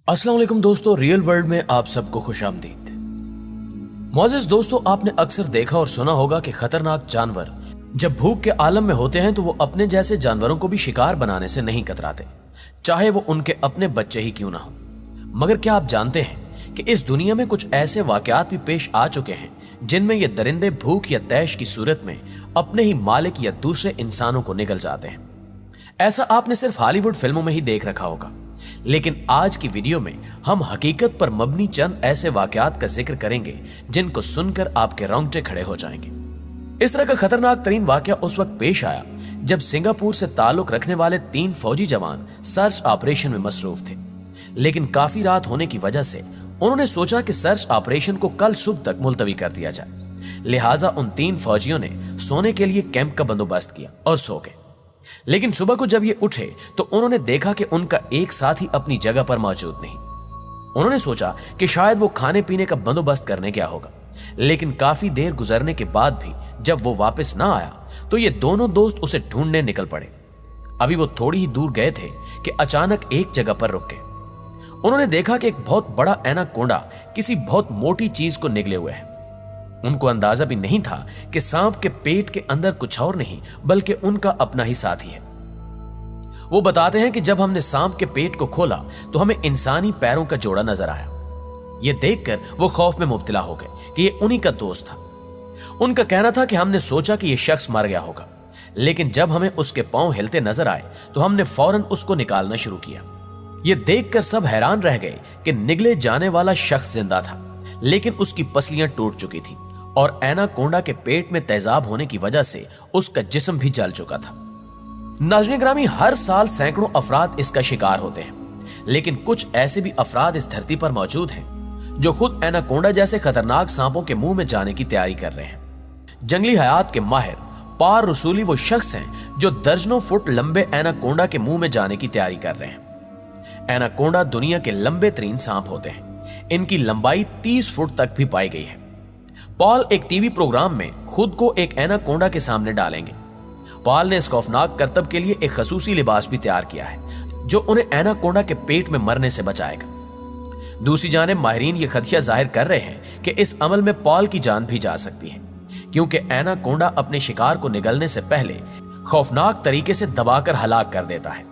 अस्सलाम वालेकुम दोस्तों, रियल वर्ल्ड में आप सबको खुशामदीद। मोअज़्ज़िज़ दोस्तों, आपने अक्सर देखा और सुना होगा कि खतरनाक जानवर जब भूख के आलम में होते हैं तो वो अपने जैसे जानवरों को भी शिकार बनाने से नहीं कतराते, चाहे वो उनके अपने बच्चे ही क्यों ना हो। मगर क्या आप जानते हैं कि इस दुनिया में कुछ ऐसे वाकयात भी पेश आ चुके हैं जिनमें ये दरिंदे भूख या तैश की सूरत में अपने ही मालिक या दूसरे इंसानों को निगल जाते हैं। ऐसा आपने सिर्फ हॉलीवुड फिल्मों में ही देख रखा होगा, लेकिन आज की वीडियो में हम हकीकत पर मबनी चंद ऐसे वाकयात का जिक्र करेंगे जिनको सुनकर आपके रोंगटे खड़े हो जाएंगे। इस तरह का खतरनाक तरीन वाकया उस वक्त पेश आया जब सिंगापुर से ताल्लुक रखने वाले 3 फौजी जवान सर्च ऑपरेशन में मसरूफ थे, लेकिन काफी रात होने की वजह से उन्होंने सोचा कि सर्च ऑपरेशन को कल सुबह तक मुलतवी कर दिया जाए। लिहाजा उन 3 फौजियों ने सोने के लिए कैंप का बंदोबस्त किया और सो गए। लेकिन सुबह को जब ये उठे तो उन्होंने देखा कि उनका एक साथी अपनी जगह पर मौजूद नहीं। उन्होंने सोचा कि शायद वो खाने पीने का बंदोबस्त करने गया होगा, लेकिन काफी देर गुजरने के बाद भी जब वो वापस ना आया तो ये दोनों दोस्त उसे ढूंढने निकल पड़े। अभी वो थोड़ी ही दूर गए थे कि अचानक एक जगह पर रुक गए। उन्होंने देखा कि एक बहुत बड़ा एनाकोंडा किसी बहुत मोटी चीज को निगले हुए है। उनको अंदाजा भी नहीं था कि सांप के पेट के अंदर कुछ और नहीं बल्कि उनका अपना ही साथी है। वो बताते हैं कि जब हमने सांप के पेट को खोला तो हमें इंसानी पैरों का जोड़ा नजर आया। ये देखकर वो खौफ में मुब्तला हो गए कि ये उन्हीं का दोस्त था। उनका कहना था कि हमने सोचा कि ये शख्स मर गया होगा, लेकिन जब हमें उसके पांव हिलते नजर आए तो हमने फौरन उसको निकालना शुरू किया। ये देखकर सब हैरान रह गए कि निगले जाने वाला शख्स जिंदा था, लेकिन उसकी पसलियां टूट चुकी थी और एनाकोंडा के पेट में तेजाब होने की वजह से उसका जिस्म भी जल चुका था। नाज़रीन ग्रामी, हर साल सैकड़ों अफराद इसका शिकार होते हैं, लेकिन कुछ ऐसे भी अफराद इस धरती पर मौजूद हैं जो खुद एनाकोंडा जैसे खतरनाक सांपों के मुंह में जाने की तैयारी कर रहे हैं। जंगली हयात के माहिर पार रसूली वो शख्स हैं जो दर्जनों फुट लंबे एनाकोंडा के मुंह में जाने की तैयारी कर रहे हैं। एनाकोंडा दुनिया के लंबे तरीन सांप होते हैं। इनकी लंबाई 30 फुट तक भी पाई गई है। पॉल एक टीवी प्रोग्राम में खुद को एक एनाकोंडा के सामने डालेंगे। पॉल ने इस खौफनाक करतब के लिए एक खसूसी लिबास भी तैयार किया है जो उन्हें एनाकोंडा के पेट में मरने से बचाएगा। दूसरी जानिब माहिरीन ये खदशा जाहिर कर रहे हैं कि इस अमल में पॉल की जान भी जा सकती है, क्योंकि एनाकोंडा अपने शिकार को निगलने से पहले खौफनाक तरीके से दबाकर हलाक कर देता है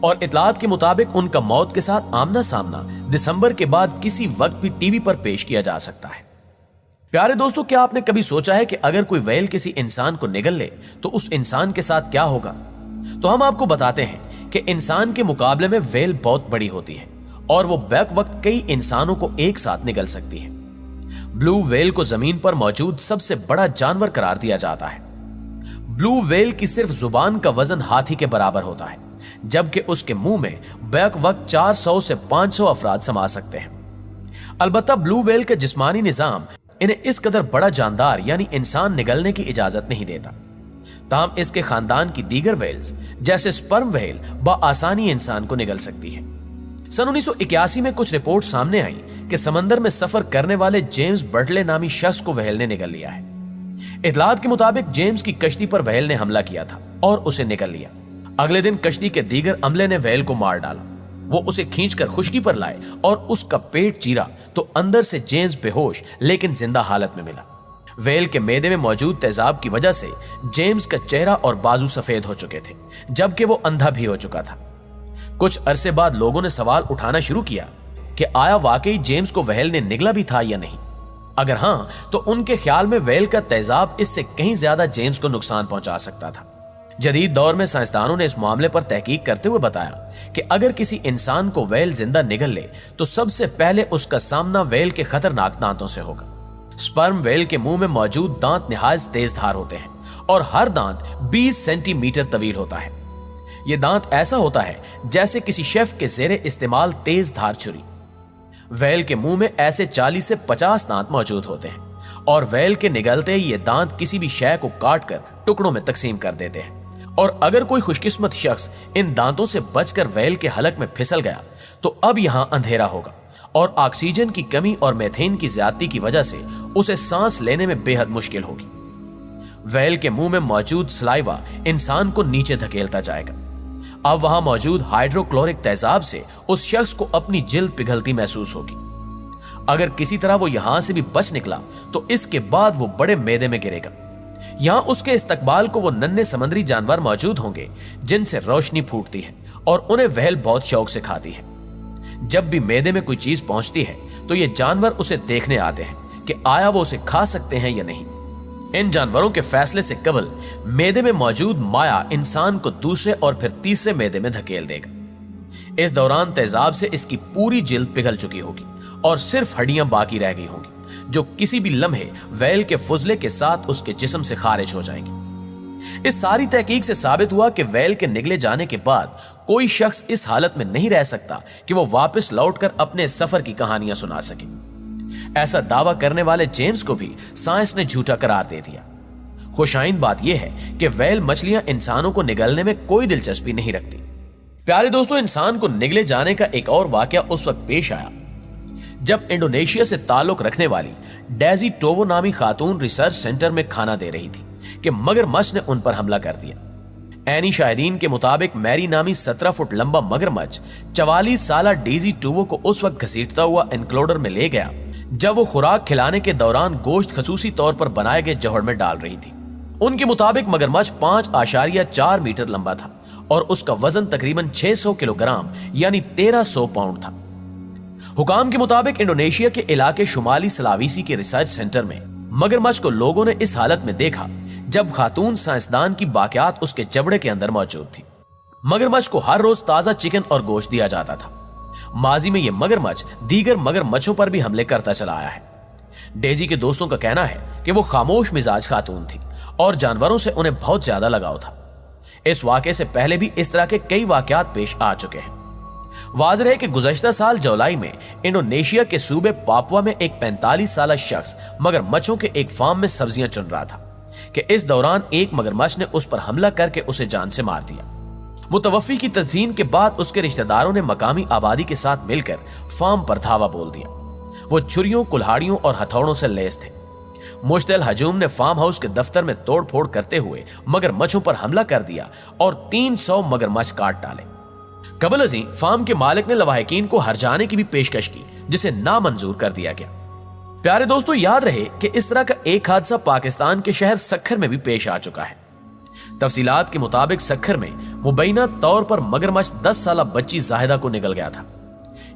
और इतलात के मुताबिक उनका मौत के साथ आमना सामना दिसंबर के बाद किसी वक्त भी टीवी पर पेश किया जा सकता है। प्यारे दोस्तों, क्या आपने कभी सोचा है कि अगर कोई व्हेल किसी इंसान को निगल ले तो उस इंसान के साथ क्या होगा? तो हम आपको बताते हैं कि इंसान के मुकाबले में व्हेल बहुत बड़ी होती है और वो बैक वक्त कई इंसानों को एक साथ निगल सकती है। ब्लू व्हेल को जमीन पर मौजूद सबसे बड़ा जानवर करार दिया जाता है। ब्लू व्हेल की सिर्फ जुबान का वजन हाथी के बराबर होता है, जबकि उसके मुंह में बैक वक्त 400 से 500 अफराद समा सकते हैं। अलबत्ता ब्लू व्हेल का जिस्मानी निजाम इन्हें इस कदर बड़ा जानदार यानी इंसान निगलने की इजाजत नहीं देता। ताहम इसके खानदान की दीगर व्हेल्स जैसे स्पर्म व्हेल बआसानी इंसान को निगल सकती है। सन 1981 में कुछ रिपोर्ट सामने आई कि समंदर में सफर करने वाले जेम्स बर्टले नामी शख्स को व्हेल ने निगल लिया है। इतलात के मुताबिक जेम्स की कश्ती पर व्हेल ने हमला किया था और उसे निगल लिया। अगले दिन कश्ती के दीगर अमले ने व्हेल को मार डाला। वो उसे खींचकर खुशकी पर लाए और उसका पेट चीरा तो अंदर से जेम्स बेहोश लेकिन जिंदा हालत में मिला। व्हेल के मैदे में मौजूद तेजाब की वजह से जेम्स का चेहरा और बाजू सफेद हो चुके थे, जबकि वो अंधा भी हो चुका था। कुछ अरसे बाद लोगों ने सवाल उठाना शुरू किया कि आया वाकई जेम्स को व्हेल ने निगला भी था या नहीं। अगर हाँ, तो उनके ख्याल में व्हेल का तेजाब इससे कहीं ज्यादा जेम्स को नुकसान पहुंचा सकता था। जदीद दौर में साइंसदानों ने इस मामले पर तहकीक करते हुए बताया कि अगर किसी इंसान को व्हेल जिंदा निगल ले तो सबसे पहले उसका सामना व्हेल के खतरनाक दांतों से होगा। स्पर्म व्हेल के मुंह में मौजूद दांत निहायत तेज धार होते हैं और हर दांत 20 सेंटीमीटर तवील होता है। यह दांत ऐसा होता है जैसे किसी शेफ के जेरे इस्तेमाल तेज धार छुरी। व्हेल के मुंह में ऐसे 40 से 50 दांत मौजूद होते हैं और व्हेल के निगलते ही ये दांत किसी भी शय को काटकर टुकड़ों में तकसीम कर देते हैं। और अगर कोई खुशकिस्मत शख्स इन दांतों से बचकर व्हेल के हलक में फिसल गया तो अब यहां अंधेरा होगा और ऑक्सीजन की कमी और मीथेन की ज्यादती की वजह से उसे सांस लेने में बेहद मुश्किल होगी। व्हेल के मुंह में मौजूद सलाइवा इंसान को नीचे धकेलता जाएगा। अब वहां मौजूद हाइड्रोक्लोरिक तेजाब से उस शख्स को अपनी जिल्द पिघलती महसूस होगी। अगर किसी तरह वो यहां से भी बच निकला तो इसके बाद वो बड़े मैदे में गिरेगा। यहां उसके इस्तकबाल को वो नन्हे समुद्री जानवर मौजूद होंगे जिनसे रोशनी फूटती है और उन्हें व्हेल बहुत शौक से खाती है। जब भी मैदे में कोई चीज पहुंचती है तो ये जानवर उसे देखने आते हैं कि आया वो उसे खा सकते हैं या नहीं। इन जानवरों के फैसले से कबल मैदे में मौजूद माया इंसान को दूसरे और फिर तीसरे मैदे में धकेल देगा। इस दौरान तेजाब से इसकी पूरी जिल्द पिघल चुकी होगी और सिर्फ हड्डियां बाकी रह गई होंगी, जो किसी भी लम्हे व्हेल के फुजले के साथ उसके जिस्म से खारिज हो जाएंगी। इस सारी तहकीक से साबित हुआ कि व्हेल के निगले जाने के बाद कोई शख्स इस हालत में नहीं रह सकता कि वो वापस लौटकर अपने सफर की कहानियां सुना सके। ऐसा दावा करने वाले जेम्स को भी साइंस ने झूठा करार दे दिया। खुशाइन बात यह है कि व्हेल मछलियां इंसानों को निगलने में कोई दिलचस्पी नहीं रखती। प्यारे दोस्तों, इंसान को निगले जाने का एक और वाकया उस वक्त पेश आया जब इंडोनेशिया से ताल्लुक रखने वाली डेजी टोवो नामी खातून रिसर्च सेंटर में खाना दे रही थी कि मगरमच्छ ने उन पर हमला कर दिया। एनी शाहिदीन के मुताबिक मैरी नामी 17 फुट लंबा मगरमच्छ 44 साला डेजी टोवो को उस वक्त घसीटता हुआ एनक्लोडर में ले गया जब वो खुराक खिलाने के दौरान गोश्त खसूसी तौर पर बनाए गए जौहर में डाल रही थी। उनके मुताबिक मगरमच्छ 5.4 मीटर लंबा था और उसका वजन तकरीबन 600 किलोग्राम यानी 1300 पाउंड था। हुकाम के मुताबिक इंडोनेशिया के इलाके शुमाली सलावीसी के रिसर्च सेंटर में मगरमच्छ को लोगों ने इस हालत में देखा जब खातून साइंसदान की बाकियात उसके जबड़े के अंदर मौजूद थी। मगरमच्छ को हर रोज ताजा चिकन और गोश्त दिया जाता था। माजी में यह मगरमच्छ दीगर मगरमच्छों पर भी हमले करता चला आया है। डेजी के दोस्तों का कहना है कि वो खामोश मिजाज खातून थी और जानवरों से उन्हें बहुत ज्यादा लगाव था। इस वाकये से पहले भी इस तरह के कई वाकयात पेश आ चुके हैं। वाज़ेह है कि गुज़श्ता साल जुलाई में इंडोनेशिया के सूबे पापुआ में एक 45 साला शख्स मगरमच्छों के एक फार्म में सब्जियां चुन रहा था कि इस दौरान एक मगरमच्छ ने उस पर हमला करके उसे जान से मार दिया। मुतवफ़ी की तदफीन के बाद उसके रिश्तेदारों ने मकामी आबादी के साथ मिलकर फार्म पर धावा बोल दिया। वो छुरियों, कुल्हाड़ियों और हथौड़ों से लैस थे। मुश्तल हजूम ने फार्म हाउस के दफ्तर में तोड़फोड़ करते हुए मगरमच्छों पर हमला कर दिया और 300 मगरमच्छ काट डाले। कबल अज़ीं फार्म के मालिक ने लवाहिकीन को हरजाने की भी पेशकश की, जिसे नामंजूर कर दिया गया। प्यारे दोस्तों, याद रहे कि इस तरह का एक हादसा पाकिस्तान के शहर सक्खर में भी पेश आ चुका है। तफसीलात के मुताबिक सक्खर में मुबैना तौर पर मगरमच्छ 10 साला बच्ची जाहिदा को निगल गया था।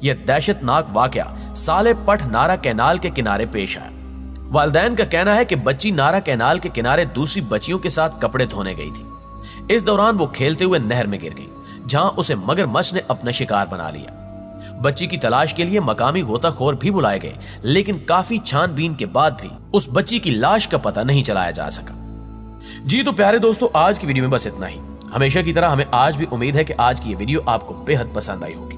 यह दहशतनाक वाकया साले पठ नारा कैनाल के किनारे पेश आया। वालिदैन का कहना है कि बच्ची नारा कैनाल के किनारे दूसरी बच्चियों के साथ कपड़े धोने गई थी। इस दौरान वो खेलते हुए नहर में गिर गई, जहां उसे मगरमच्छ ने अपना शिकार बना लिया। बच्ची की तलाश के लिए मकामी गोताखोर भी बुलाए गए, लेकिन काफी छानबीन के बाद भी उस बच्ची की लाश का पता नहीं चलाया जा सका। जी तो प्यारे दोस्तों, आज की वीडियो में बस इतना ही। हमेशा की तरह हमें आज भी उम्मीद है कि आज की ये वीडियो आपको बेहद पसंद आई होगी।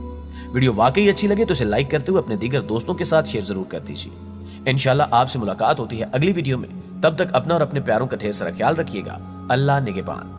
वीडियो वाकई अच्छी लगे तो इसे लाइक करते हुए अपने दीगर दोस्तों के साथ शेयर जरूर कर दीजिए। इंशाल्लाह आपसे मुलाकात होती है अगली वीडियो में। तब तक अपना और अपने प्यारों का ढेर सारा ख्याल रखिएगा। अल्लाह निगहबान।